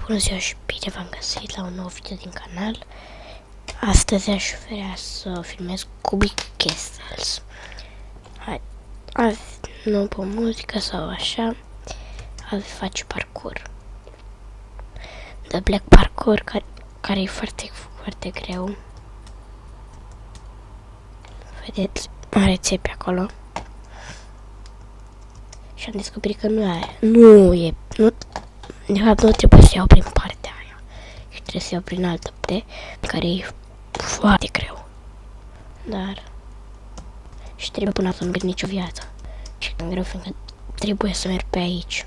Bună ziua și bine v-am găsit la un nou video din canal. Astăzi aș vrea să filmez Cubic Castles. Azi nu pe muzică sau așa, azi face parcurs. The Black Parkour, care e foarte greu. Vedeți, are țepi acolo. Și am descoperit că de fapt nu trebuie să iau prin partea aia. Și trebuie să iau prin altă parte, care e foarte greu. Dar și trebuie până să nu pierd nicio viață. Și e greu, fiindcă trebuie să merg pe aici.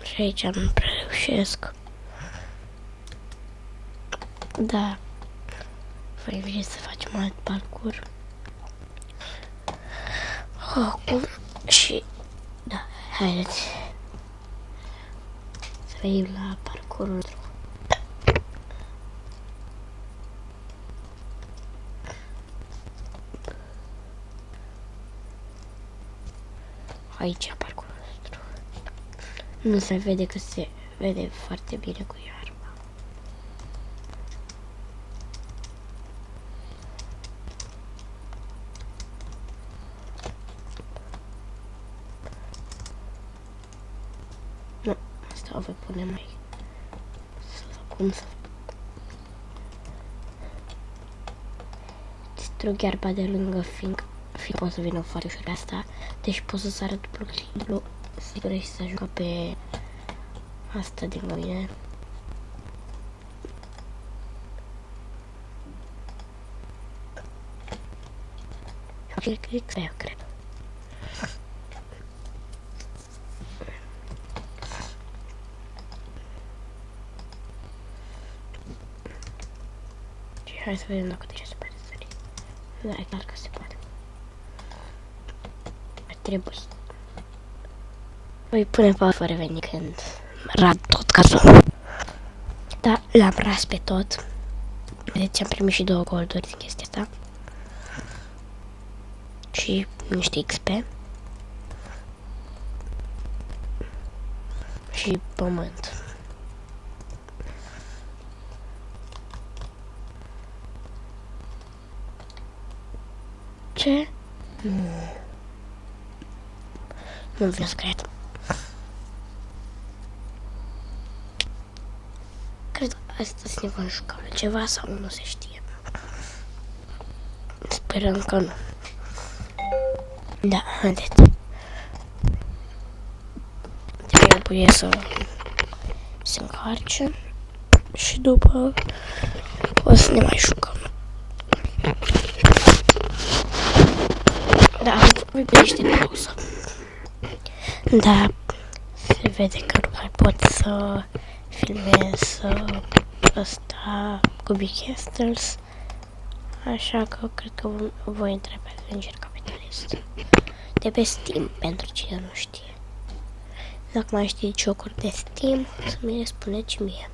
Și aici nu prea reușesc. Da. Voi veni să facem alt parcurs. Acum și da, haideți să venim la parcursul. Aici parcursul nostru. Nu se vede că se vede foarte bine cu iarba. Nu, asta o voi pune mai cum să distrug iarba de lângă, fiindcă pot să vină foarte ușor asta, deci pot să sară dublu sigur și să ajungă pe asta din mine. Cred. Hai să vedem dacă deja se poate sări. Da, e clar că se poate. Trebuie să... Voi pune pe fără veni când rad tot cazul. Da, l-am ras pe tot. Vedeți, am primit și 2 golduri din chestia asta. Și niște XP. Și pământ. Ce? Nu vreau să cred. Cred că astăzi ne vom juca ceva sau nu se știe. Sperăm că nu. Da, haideți. Trebuie să se încarce și după o să ne mai jucăm. Da, voi pune niște pauză. Da, se vede că nu mai pot să filmez ăsta Cubic Castles, așa că cred că voi intra pe Avenger Capitalist de pe Steam, pentru cine nu știe. Dacă mai știți jocuri de Steam, să mi le spuneți mie.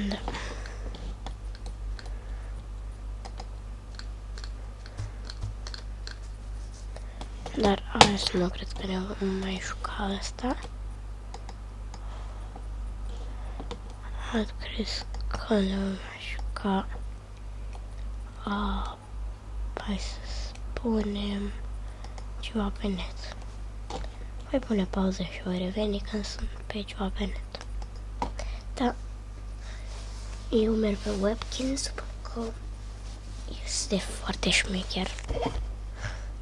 Da. Dar azi nu cred că ne vom mai juca asta. Azi cred că ne vom mai juca. Hai să spunem ceva pe net. Voi pune pauză și voi reveni când sunt pe ceva pe net. Da. Eu merg pe Webkinz pentru că este foarte șmecher.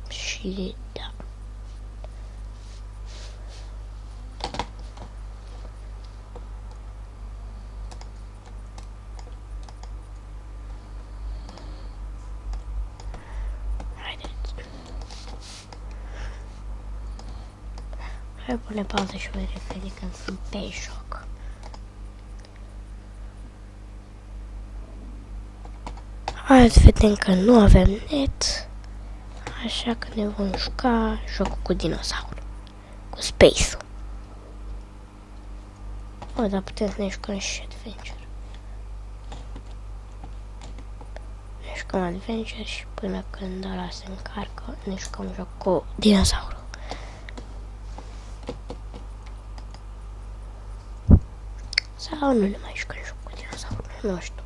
Și da. Haideți. Voi pune pauză și voi reveni când sunt pe joc. Azi vedem că nu avem net, așa că ne vom juca jocul cu dinozauri. cu space-ul. O, dar putem să ne jucăm și adventure. Ne jucăm adventure și până când ăla se încarcă, ne jucăm joc cu dinozaurul. Sau nu ne mai jucăm joc cu dinozaurul, nu știu.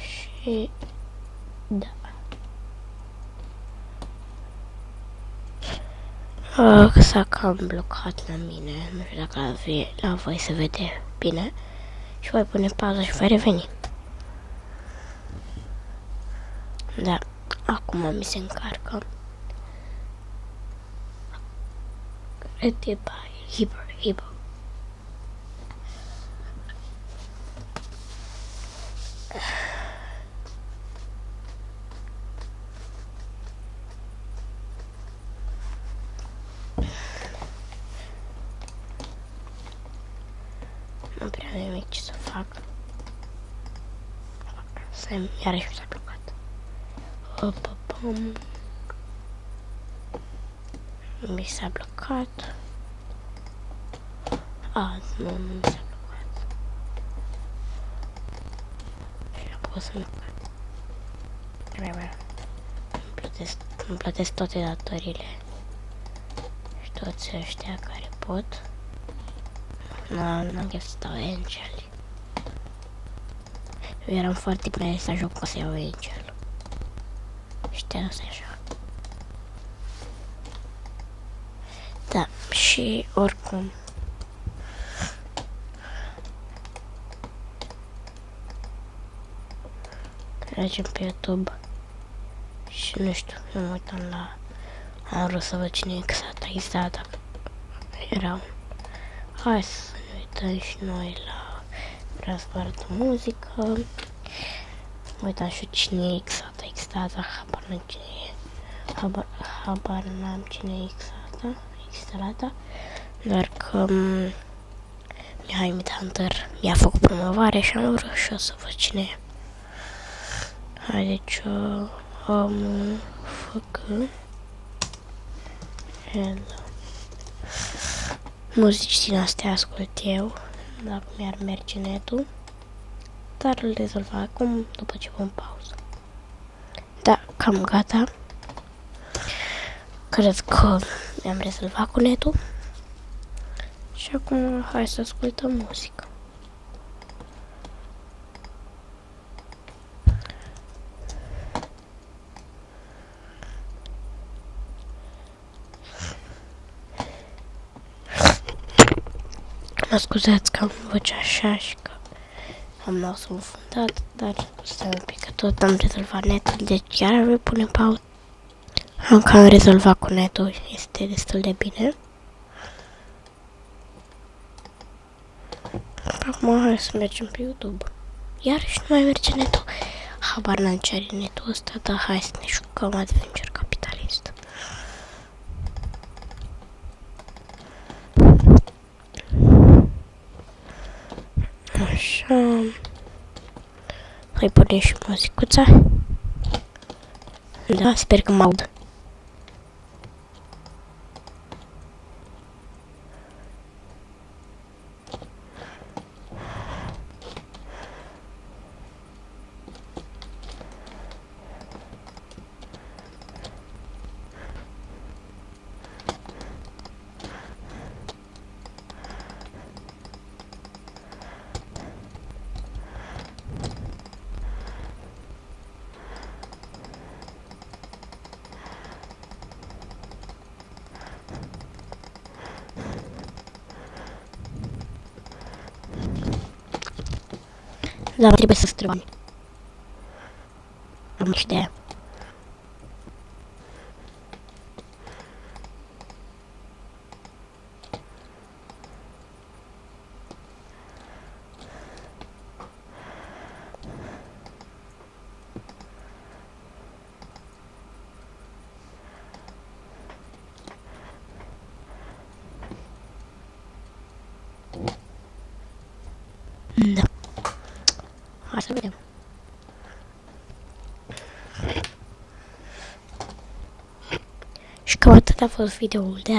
Și... da. S-a cam blocat la mine, nu știu dacă la voi se vede bine. Și voi pune pauză și voi reveni. Da, acum mi se încarcă. Created by Hibo. Nu prea am nimic ce să fac. Iarăși mi s-a blocat. Mi s-a blocat. Nu mi s-a blocat. Și apoi să-mi blocat. Îmi plătesc toate datorile. Și toți ăștia care pot. N-am chef să dau Angel. Eu eram foarte bine să joc o să iau Angel. Știam să așa. Da, și oricum. Mergem pe YouTube. Și nu știu, eu mă uitam la... Am vrut să văd cine e Xata. Era un... Hai să ne uităm și noi la... Vreau să vă arăt muzică. Mă uitam și cine e Xata. Habar n-am cine e Xata. Doar că... Mihai Midhunter mi-a făcut promovare și am vrut și o să văd cine e. Deci am făcut muzici din astea ascult eu, dacă mi-ar merge netul, dar îl rezolv acum după ce pun pauză. Da, cam gata. Cred că mi-am rezolvat cu netul și acum hai să ascultăm muzică. Mă scuzați că am vocea așa și că am nasul înfundat, dar stai un pic că tot am rezolvat netul, deci chiar voi pune pauză. Încă am rezolvat cu netul, este destul de bine. Acum hai să mergem pe YouTube. Iarăși nu mai merge netul. Habar n-am ce are netul ăsta, dar hai să ne jucăm Adventure Capitalist. Așa. Hai punem și muzicuța. Da, sper că mă aud. Dar trebuie să strâng bani. Am și de aia. Da. Hai să vedem. Și cam atât a fost videoul de